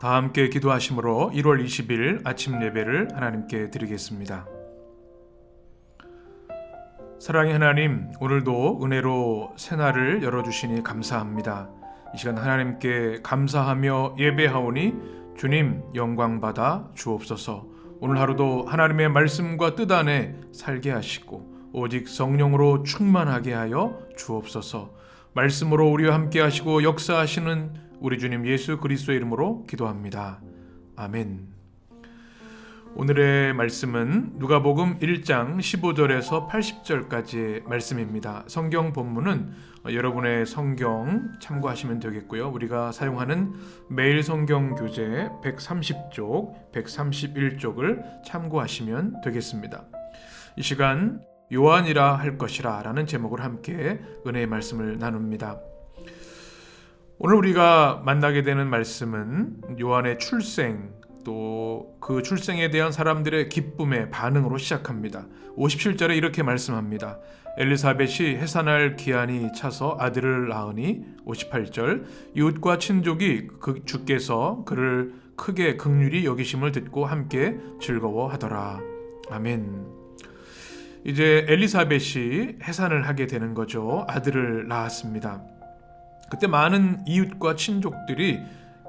다 함께 기도하심으로 1월 20일 아침 예배를 하나님께 드리겠습니다. 사랑의 하나님, 오늘도 은혜로 새날을 열어주시니 감사합니다. 이 시간 하나님께 감사하며 예배하오니 주님 영광받아 주옵소서. 오늘 하루도 하나님의 말씀과 뜻 안에 살게 하시고 오직 성령으로 충만하게 하여 주옵소서. 말씀으로 우리와 함께 하시고 역사하시는 우리 주님 예수 그리스도의 이름으로 기도합니다. 아멘. 오늘의 말씀은 누가복음 1장 15절에서 80절까지의 말씀입니다. 성경 본문은 여러분의 성경 참고하시면 되겠고요. 우리가 사용하는 매일 성경 교재 130쪽, 131쪽을 참고하시면 되겠습니다. 이 시간 요한이라 할 것이라 라는 제목으로 함께 은혜의 말씀을 나눕니다. 오늘 우리가 만나게 되는 말씀은 요한의 출생, 또 그 출생에 대한 사람들의 기쁨의 반응으로 시작합니다. 57절에 이렇게 말씀합니다. 엘리사벳이 해산할 기한이 차서 아들을 낳으니 58절 이웃과 친족이 주께서 그를 크게 긍휼히 여기심을 듣고 함께 즐거워하더라. 아멘. 이제 엘리사벳이 해산을 하게 되는 거죠. 아들을 낳았습니다. 그때 많은 이웃과 친족들이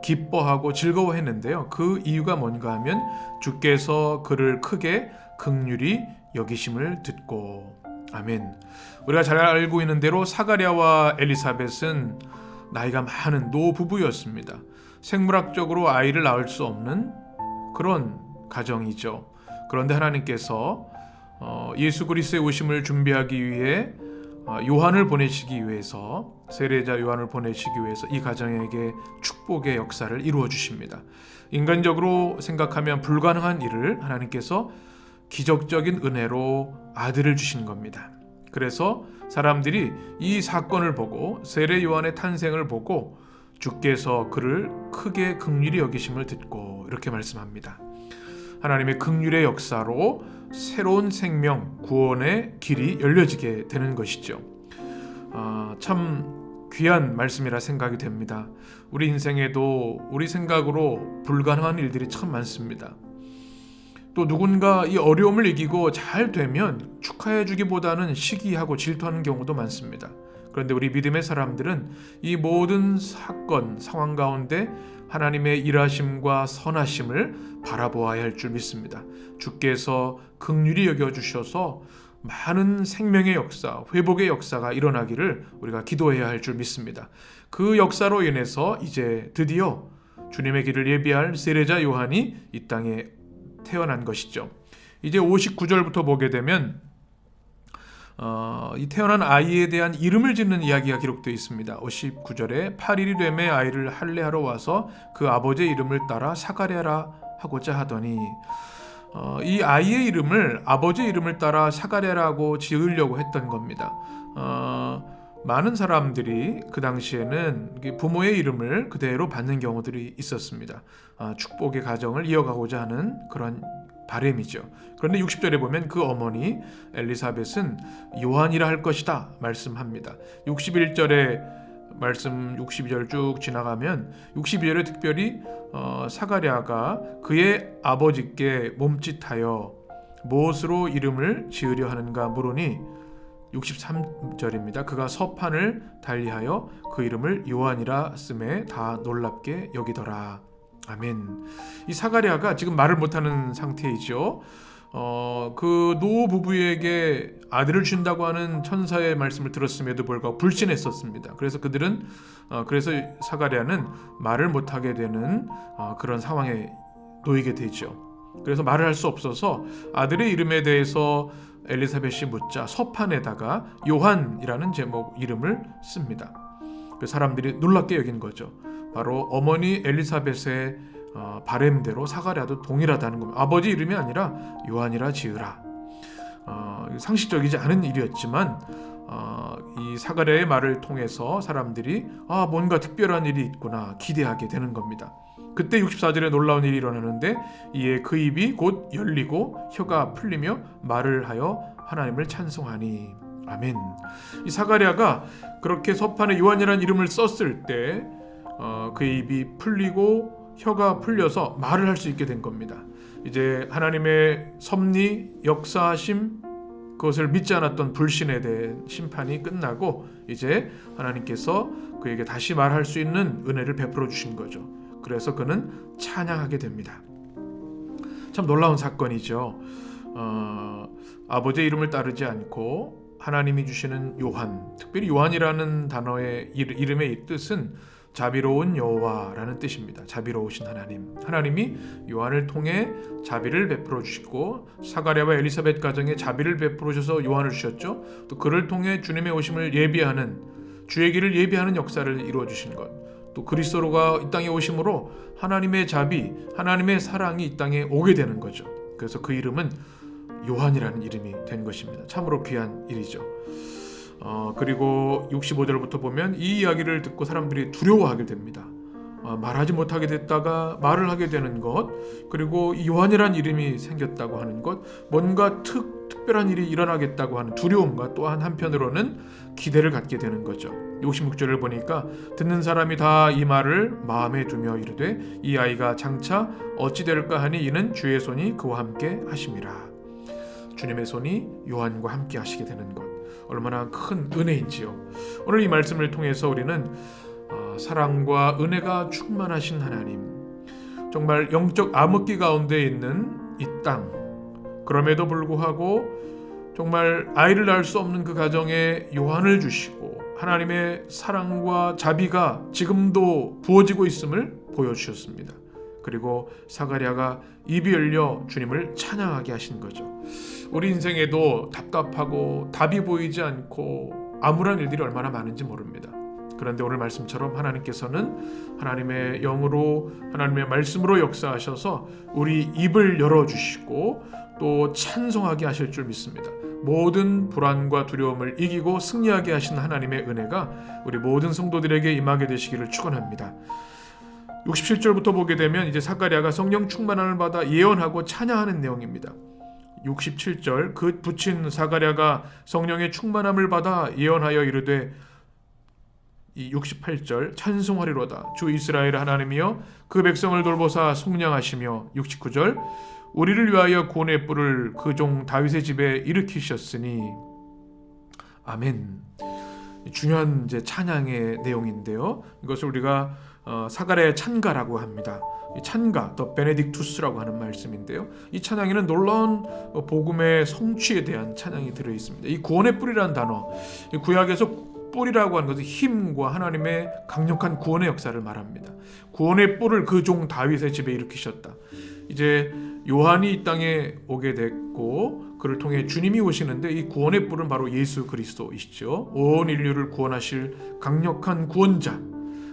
기뻐하고 즐거워했는데요. 그 이유가 뭔가 하면 주께서 그를 크게 긍휼히 여기심을 듣고. 아멘. 우리가 잘 알고 있는 대로 사가랴와 엘리사벳은 나이가 많은 노부부였습니다. 생물학적으로 아이를 낳을 수 없는 그런 가정이죠. 그런데 하나님께서 예수 그리스도의 오심을 준비하기 위해 요한을 보내시기 위해서, 세례자 요한을 보내시기 위해서 이 가정에게 축복의 역사를 이루어 주십니다. 인간적으로 생각하면 불가능한 일을 하나님께서 기적적인 은혜로 아들을 주신 겁니다. 그래서 사람들이 이 사건을 보고, 세례 요한의 탄생을 보고 주께서 그를 크게 긍휼히 여기심을 듣고 이렇게 말씀합니다. 하나님의 긍휼의 역사로 새로운 생명, 구원의 길이 열려지게 되는 것이죠. 참 귀한 말씀이라 생각이 됩니다. 우리 인생에도 우리 생각으로 불가능한 일들이 참 많습니다. 또 누군가 이 어려움을 이기고 잘 되면 축하해 주기보다는 시기하고 질투하는 경우도 많습니다. 그런데 우리 믿음의 사람들은 이 모든 사건, 상황 가운데 하나님의 일하심과 선하심을 바라보아야 할 줄 믿습니다. 주께서 긍휼히 여겨주셔서 많은 생명의 역사, 회복의 역사가 일어나기를 우리가 기도해야 할 줄 믿습니다. 그 역사로 인해서 이제 드디어 주님의 길을 예비할 세례자 요한이 이 땅에 태어난 것이죠. 이제 59절부터 보게 되면 이 태어난 아이에 대한 이름을 짓는 이야기가 기록되어 있습니다. 59절에 8일이 되매 아이를 할례하러 와서 그 아버지의 이름을 따라 사가랴라 하고자 하더니, 이 아이의 이름을 아버지의 이름을 따라 사가랴라고 지으려고 했던 겁니다. 많은 사람들이 그 당시에는 부모의 이름을 그대로 받는 경우들이 있었습니다. 축복의 가정을 이어가고자 하는 그런 바램이죠. 그런데 60절에 보면 그 어머니 엘리사벳은 요한이라 할 것이다 말씀합니다. 61절에 말씀 62절 쭉 지나가면 62절에 특별히 사가랴가 그의 아버지께 몸짓하여 무엇으로 이름을 지으려 하는가 물으니 63절입니다. 그가 서판을 달리하여 그 이름을 요한이라 쓰매 다 놀랍게 여기더라. 아멘. 이 사가랴가 지금 말을 못하는 상태이죠. 그 노부부에게 아들을 준다고 하는 천사의 말씀을 들었음에도 불구하고 불신했었습니다. 그래서 그래서 사가랴는 말을 못하게 되는 그런 상황에 놓이게 되죠. 그래서 말을 할 수 없어서 아들의 이름에 대해서 엘리사벳이 묻자 서판에다가 요한이라는 제목 이름을 씁니다. 그 사람들이 놀랍게 여긴 거죠. 바로 어머니 엘리사벳의 바램대로 사가랴도 동일하다는 겁니다. 아버지 이름이 아니라 요한이라 지으라. 상식적이지 않은 일이었지만 이 사가랴의 말을 통해서 사람들이 뭔가 특별한 일이 있구나 기대하게 되는 겁니다. 그때 64절에 놀라운 일이 일어나는데 이에 그 입이 곧 열리고 혀가 풀리며 말을 하여 하나님을 찬송하니. 아멘. 이 사가랴가 그렇게 서판에 요한이라는 이름을 썼을 때 그 입이 풀리고 혀가 풀려서 말을 할 수 있게 된 겁니다. 이제 하나님의 섭리, 역사하심, 그것을 믿지 않았던 불신에 대한 심판이 끝나고 이제 하나님께서 그에게 다시 말할 수 있는 은혜를 베풀어 주신 거죠. 그래서 그는 찬양하게 됩니다. 참 놀라운 사건이죠. 아버지의 이름을 따르지 않고 하나님이 주시는 요한, 특별히 요한이라는 단어의 이름의 뜻은 자비로운 여호와라는 뜻입니다. 자비로우신 하나님. 하나님이 요한을 통해 자비를 베풀어 주시고 사가랴와 엘리사벳 가정에 자비를 베풀어 주셔서 요한을 주셨죠. 또 그를 통해 주님의 오심을 예비하는, 주의 길을 예비하는 역사를 이루어 주신 것. 또 그리스도가 이 땅에 오심으로 하나님의 자비, 하나님의 사랑이 이 땅에 오게 되는 거죠. 그래서 그 이름은 요한이라는 이름이 된 것입니다. 참으로 귀한 일이죠. 그리고 65절부터 보면 이 이야기를 듣고 사람들이 두려워하게 됩니다. 말하지 못하게 됐다가 말을 하게 되는 것, 그리고 요한이란 이름이 생겼다고 하는 것, 뭔가 특별한 일이 일어나겠다고 하는 두려움과 또한 한편으로는 기대를 갖게 되는 거죠. 66절을 보니까 듣는 사람이 다 이 말을 마음에 두며 이르되 이 아이가 장차 어찌 될까 하니 이는 주의 손이 그와 함께 하심이라. 주님의 손이 요한과 함께 하시게 되는 것, 얼마나 큰 은혜인지요. 오늘 이 말씀을 통해서 우리는 사랑과 은혜가 충만하신 하나님, 정말 영적 암흑기 가운데 있는 이 땅, 그럼에도 불구하고 정말 아이를 낳을 수 없는 그 가정에 요한을 주시고 하나님의 사랑과 자비가 지금도 부어지고 있음을 보여주셨습니다. 그리고 사가랴가 입이 열려 주님을 찬양하게 하신 거죠. 우리 인생에도 답답하고 답이 보이지 않고 암울한 일들이 얼마나 많은지 모릅니다. 그런데 오늘 말씀처럼 하나님께서는 하나님의 영으로, 하나님의 말씀으로 역사하셔서 우리 입을 열어주시고 또 찬송하게 하실 줄 믿습니다. 모든 불안과 두려움을 이기고 승리하게 하신 하나님의 은혜가 우리 모든 성도들에게 임하게 되시기를 축원합니다. 67절부터 보게 되면 이제 사가랴가 성령 충만함을 받아 예언하고 찬양하는 내용입니다. 67절, 그 붙인 사가랴가 성령의 충만함을 받아 예언하여 이르되, 이 68절, 찬송하리로다 주 이스라엘 하나님이여 그 백성을 돌보사 속량하시며, 69절, 우리를 위하여 구원의 뿔을 그 종 다윗의 집에 일으키셨으니. 아멘. 중요한 이제 찬양의 내용인데요. 이것을 우리가 사가랴의 찬가라고 합니다. 이 찬가, 더 베네딕투스라고 하는 말씀인데요. 이 찬양에는 놀라운 복음의 성취에 대한 찬양이 들어 있습니다. 이 구원의 뿔이라는 단어, 이 구약에서 뿔이라고 하는 것은 힘과 하나님의 강력한 구원의 역사를 말합니다. 구원의 뿔을 그 종 다윗의 집에 일으키셨다. 이제 요한이 이 땅에 오게 됐고 그를 통해 주님이 오시는데, 이 구원의 뿔은 바로 예수 그리스도이시죠. 온 인류를 구원하실 강력한 구원자,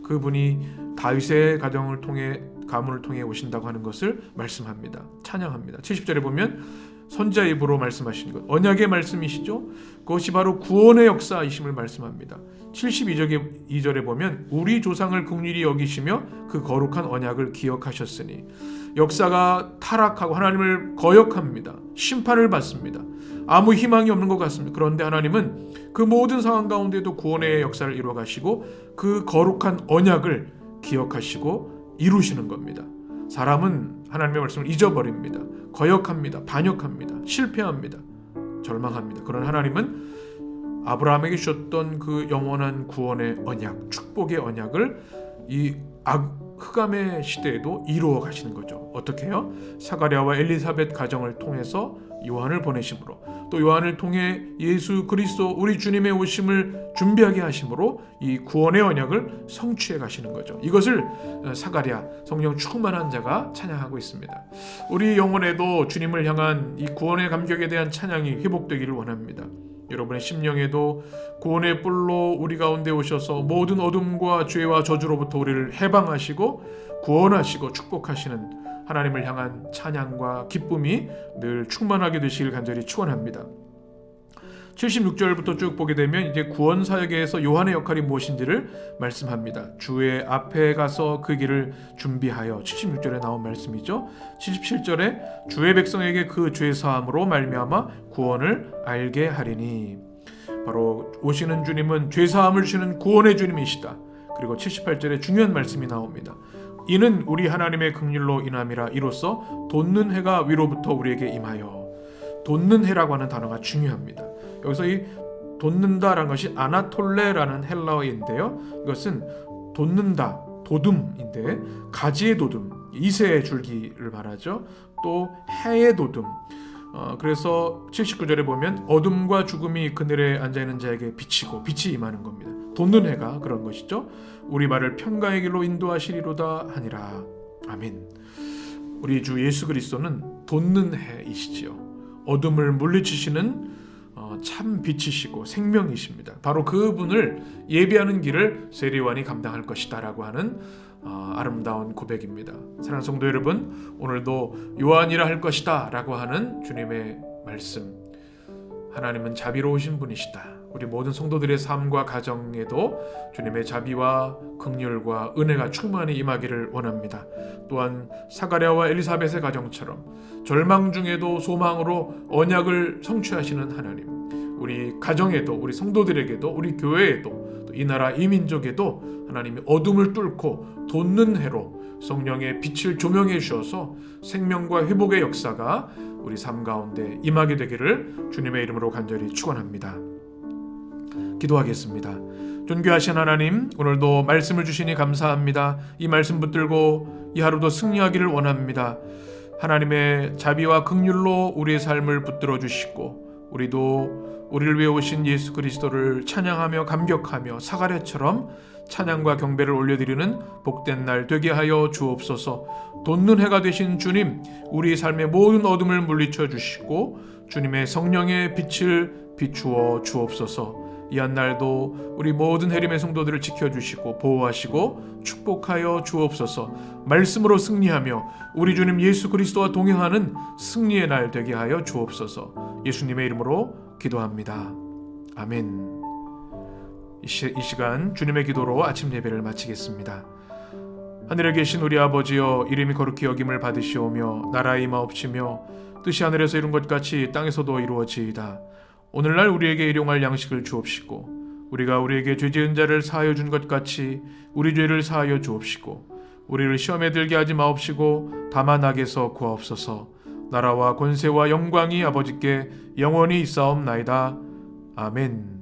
그분이 다윗의 가정을 통해, 가문을 통해 오신다고 하는 것을 말씀합니다. 찬양합니다. 70절에 보면 선지자 입으로 말씀하신 것, 언약의 말씀이시죠. 그것이 바로 구원의 역사이심을 말씀합니다. 72절에 보면 우리 조상을 긍휼히 여기시며 그 거룩한 언약을 기억하셨으니. 역사가 타락하고 하나님을 거역합니다. 심판을 받습니다. 아무 희망이 없는 것 같습니다. 그런데 하나님은 그 모든 상황 가운데도 구원의 역사를 이루어 가시고 그 거룩한 언약을 기억하시고 이루시는 겁니다. 사람은 하나님의 말씀을 잊어버립니다. 거역합니다. 반역합니다. 실패합니다. 절망합니다. 그런 하나님은 아브라함에게 주셨던 그 영원한 구원의 언약, 축복의 언약을 이 흑암의 시대에도 이루어 가시는 거죠. 어떻게 해요? 사가랴와 엘리사벳 가정을 통해서 요한을 보내심으로, 또 요한을 통해 예수 그리스도 우리 주님의 오심을 준비하게 하심으로 이 구원의 언약을 성취해 가시는 거죠. 이것을 사가랴, 성령 충만한 자가 찬양하고 있습니다. 우리 영혼에도 주님을 향한 이 구원의 감격에 대한 찬양이 회복되기를 원합니다. 여러분의 심령에도 구원의 뿔로 우리 가운데 오셔서 모든 어둠과 죄와 저주로부터 우리를 해방하시고 구원하시고 축복하시는 하나님을 향한 찬양과 기쁨이 늘 충만하게 되시길 간절히 축원합니다. 76절부터 쭉 보게 되면 이제 구원 사역에서 요한의 역할이 무엇인지를 말씀합니다. 주의 앞에 가서 그 길을 준비하여, 76절에 나온 말씀이죠. 77절에 주의 백성에게 그 죄 사함으로 말미암아 구원을 알게 하리니. 바로 오시는 주님은 죄 사함을 주시는 구원의 주님이시다. 그리고 78절에 중요한 말씀이 나옵니다. 이는 우리 하나님의 긍휼로 인함이라. 이로써 돋는 해가 위로부터 우리에게 임하여. 돋는 해라고 하는 단어가 중요합니다. 여기서 이 돋는다라는 것이 아나톨레라는 헬라어인데요. 이것은 돋는다, 도둠인데 가지의 도둠, 이새의 줄기를 말하죠. 또 해의 도둠. 그래서 79절에 보면 어둠과 죽음이 그늘에 앉아있는 자에게 비치고 빛이 임하는 겁니다. 돋는 해가 그런 것이죠. 우리 발을 평강의 길로 인도하시리로다 하니라. 아멘. 우리 주 예수 그리스도는 돋는 해이시지요. 어둠을 물리치시는 참 빛이시고 생명이십니다. 바로 그분을 예비하는 길을 세례요한이 감당할 것이다 라고 하는 아름다운 고백입니다. 사랑하는 성도 여러분, 오늘도 요한이라 할 것이다 라고 하는 주님의 말씀, 하나님은 자비로우신 분이시다. 우리 모든 성도들의 삶과 가정에도 주님의 자비와 긍휼과 은혜가 충만히 임하기를 원합니다. 또한 사가랴와 엘리사벳의 가정처럼 절망 중에도 소망으로 언약을 성취하시는 하나님, 우리 가정에도, 우리 성도들에게도, 우리 교회에도, 또 이 나라 이 민족에도 하나님이 어둠을 뚫고 돋는 해로 성령의 빛을 조명해 주셔서 생명과 회복의 역사가 우리 삶 가운데 임하게 되기를 주님의 이름으로 간절히 축원합니다. 기도하겠습니다. 존귀하신 하나님, 오늘도 말씀을 주시니 감사합니다. 이 말씀 붙들고 이 하루도 승리하기를 원합니다. 하나님의 자비와 긍휼로 우리의 삶을 붙들어 주시고, 우리도 우리를 위해 오신 예수 그리스도를 찬양하며 감격하며 사가랴처럼 찬양과 경배를 올려드리는 복된 날 되게 하여 주옵소서. 돋는 해가 되신 주님, 우리 삶의 모든 어둠을 물리쳐 주시고 주님의 성령의 빛을 비추어 주옵소서. 이 한 날도 우리 모든 해림의 성도들을 지켜주시고 보호하시고 축복하여 주옵소서. 말씀으로 승리하며 우리 주님 예수 그리스도와 동행하는 승리의 날 되게 하여 주옵소서. 예수님의 이름으로 기도합니다. 아멘. 이 시간 주님의 기도로 아침 예배를 마치겠습니다. 하늘에 계신 우리 아버지여, 이름이 거룩히 여김을 받으시오며 나라의 임하옵시며 뜻이 하늘에서 이룬 것 같이 땅에서도 이루어지이다. 오늘날 우리에게 일용할 양식을 주옵시고, 우리가 우리에게 죄 지은 자를 사하여 준 것 같이 우리 죄를 사하여 주옵시고, 우리를 시험에 들게 하지 마옵시고 다만 악에서 구하옵소서. 나라와 권세와 영광이 아버지께 영원히 있사옵나이다. 아멘.